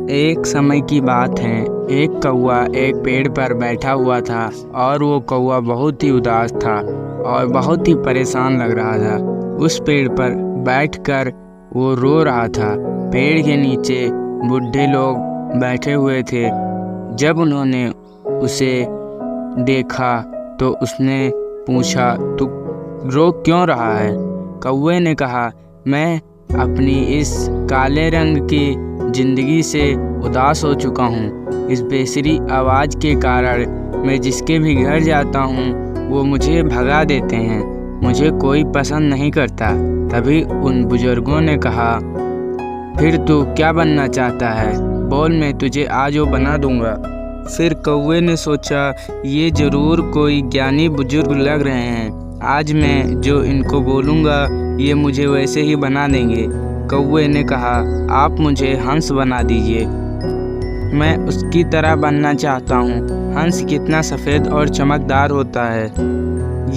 एक समय की बात है। एक कौवा एक पेड़ पर बैठा हुआ था और वो कौवा बहुत ही उदास था और बहुत ही परेशान लग रहा था। उस पेड़ पर बैठकर वो रो रहा था। पेड़ के नीचे बूढ़े लोग बैठे हुए थे। जब उन्होंने उसे देखा तो उसने पूछा, तू रो क्यों रहा है? कौवे ने कहा, मैं अपनी इस काले रंग की ज़िंदगी से उदास हो चुका हूँ। इस बेसुरी आवाज़ के कारण मैं जिसके भी घर जाता हूँ वो मुझे भगा देते हैं। मुझे कोई पसंद नहीं करता। तभी उन बुजुर्गों ने कहा, फिर तू क्या बनना चाहता है? बोल, मैं तुझे आज वो बना दूंगा। फिर कौवे ने सोचा, ये ज़रूर कोई ज्ञानी बुजुर्ग लग रहे हैं। आज मैं जो इनको बोलूँगा ये मुझे वैसे ही बना देंगे। कौवे ने कहा, आप मुझे हंस बना दीजिए, मैं उसकी तरह बनना चाहता हूँ। हंस कितना सफ़ेद और चमकदार होता है।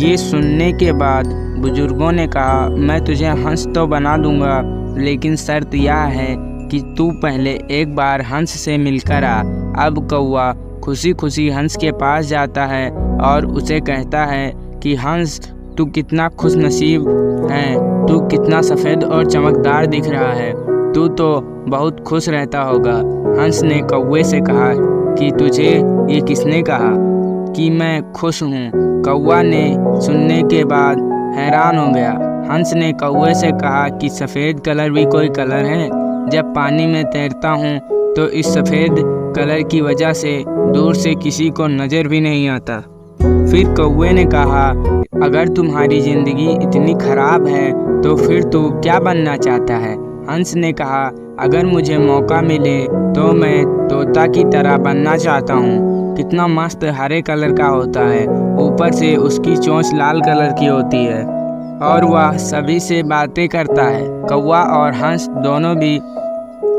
ये सुनने के बाद बुजुर्गों ने कहा, मैं तुझे हंस तो बना दूंगा, लेकिन शर्त यह है कि तू पहले एक बार हंस से मिलकर आ। अब कौवा खुशी खुशी हंस के पास जाता है और उसे कहता है कि हंस, तू कितना खुश नसीब है, तू कितना सफ़ेद और चमकदार दिख रहा है, तू तो बहुत खुश रहता होगा। हंस ने कौवे से कहा कि तुझे ये किसने कहा कि मैं खुश हूँ? कौवा ने सुनने के बाद हैरान हो गया। हंस ने कौवे से कहा कि सफ़ेद कलर भी कोई कलर है? जब पानी में तैरता हूँ तो इस सफ़ेद कलर की वजह से दूर से किसी को नज़र भी नहीं आता। फिर कौवे ने कहा, अगर तुम्हारी ज़िंदगी इतनी ख़राब है तो फिर तू क्या बनना चाहता है? हंस ने कहा, अगर मुझे मौका मिले तो मैं तोता की तरह बनना चाहता हूँ। कितना मस्त हरे कलर का होता है, ऊपर से उसकी चोंच लाल कलर की होती है और वह सभी से बातें करता है। कौवा और हंस दोनों भी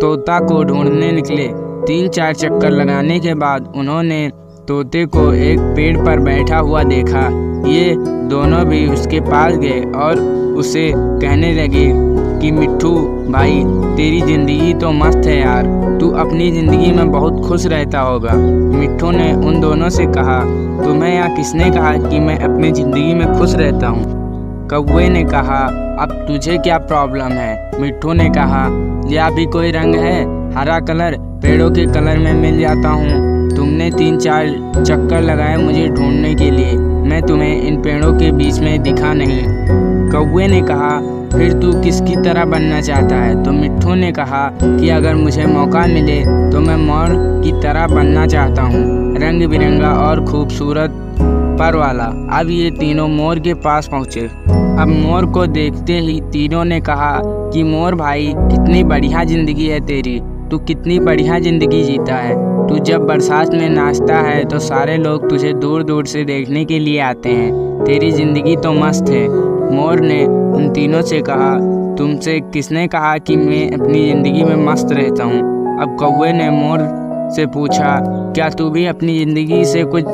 तोता को ढूंढने निकले। 3-4 चक्कर लगाने के बाद उन्होंने तोते को एक पेड़ पर बैठा हुआ देखा। ये दोनों भी उसके पास गए और उसे कहने लगे कि मिट्ठू भाई, तेरी ज़िंदगी तो मस्त है यार, तू अपनी ज़िंदगी में बहुत खुश रहता होगा। मिट्ठू ने उन दोनों से कहा, तुम्हें या किसने कहा कि मैं अपनी ज़िंदगी में खुश रहता हूँ? कौवे ने कहा, अब तुझे क्या प्रॉब्लम है? मिट्ठू ने कहा, यह भी कोई रंग है? हरा कलर पेड़ों के कलर में मिल जाता हूँ। तुमने 3-4 चक्कर लगाए मुझे ढूंढने के लिए, मैं तुम्हें इन पेड़ों के बीच में दिखा नहीं। कौवे ने कहा, फिर तू किसकी तरह बनना चाहता है? तो मिट्ठू ने कहा कि अगर मुझे मौका मिले तो मैं मोर की तरह बनना चाहता हूँ, रंग बिरंगा और खूबसूरत पर वाला। अब ये तीनों मोर के पास पहुँचे। अब मोर को देखते ही तीनों ने कहा कि मोर भाई, कितनी बढ़िया ज़िंदगी है तेरी, तू कितनी बढ़िया ज़िंदगी जीता है। तू जब बरसात में नाचता है तो सारे लोग तुझे दूर दूर से देखने के लिए आते हैं। तेरी ज़िंदगी तो मस्त है। मोर ने उन तीनों से कहा, तुमसे किसने कहा कि मैं अपनी ज़िंदगी में मस्त रहता हूँ? अब कौवे ने मोर से पूछा, क्या तू भी अपनी ज़िंदगी से कुछ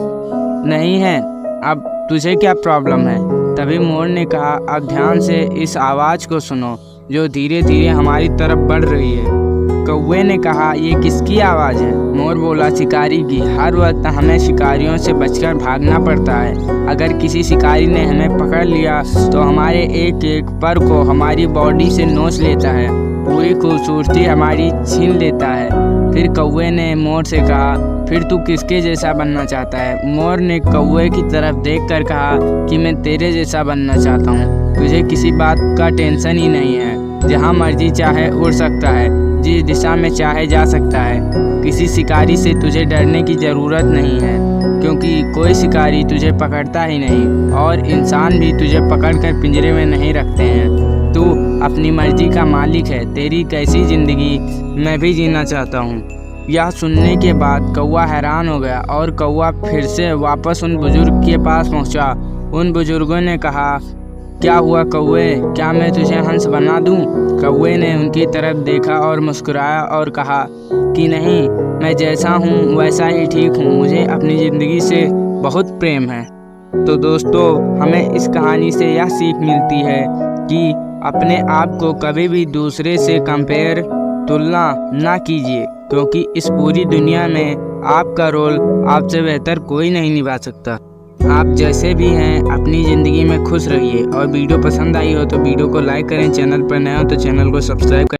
नहीं है? अब तुझे क्या प्रॉब्लम है? तभी मोर ने कहा, अब ध्यान से इस आवाज़ को सुनो जो धीरे धीरे हमारी तरफ बढ़ रही है। कौवे ने कहा, ये किसकी आवाज़ है? मोर बोला, शिकारी की। हर वक्त हमें शिकारियों से बचकर भागना पड़ता है। अगर किसी शिकारी ने हमें पकड़ लिया तो हमारे एक एक पर को हमारी बॉडी से नोच लेता है, पूरी खूबसूरती हमारी छीन लेता है। फिर कौवे ने मोर से कहा, फिर तू किसके जैसा बनना चाहता है? मोर ने कौवे की तरफ देखकर कहा कि मैं तेरे जैसा बनना चाहता हूँ। तुझे किसी बात का टेंशन ही नहीं है, जहाँ मर्जी चाहे उड़ सकता है, जिस दिशा में चाहे जा सकता है। किसी शिकारी से तुझे डरने की ज़रूरत नहीं है, क्योंकि कोई शिकारी तुझे पकड़ता ही नहीं और इंसान भी तुझे पकड़कर पिंजरे में नहीं रखते हैं। तू अपनी मर्जी का मालिक है। तेरी कैसी ज़िंदगी मैं भी जीना चाहता हूँ। यह सुनने के बाद कौवा हैरान हो गया और कौवा फिर से वापस उन बुजुर्ग के पास पहुँचा। उन बुजुर्गों ने कहा, क्या हुआ कौवे, क्या मैं तुझे हंस बना दूं? कौवे ने उनकी तरफ देखा और मुस्कुराया और कहा कि नहीं, मैं जैसा हूँ वैसा ही ठीक हूँ, मुझे अपनी ज़िंदगी से बहुत प्रेम है। तो दोस्तों, हमें इस कहानी से यह सीख मिलती है कि अपने आप को कभी भी दूसरे से कंपेयर, तुलना ना कीजिए। क्योंकि इस पूरी दुनिया में आपका रोल आपसे बेहतर कोई नहीं निभा सकता। आप जैसे भी हैं अपनी ज़िंदगी में खुश रहिए। और वीडियो पसंद आई हो तो वीडियो को लाइक करें, चैनल पर नए हो तो चैनल को सब्सक्राइब करें।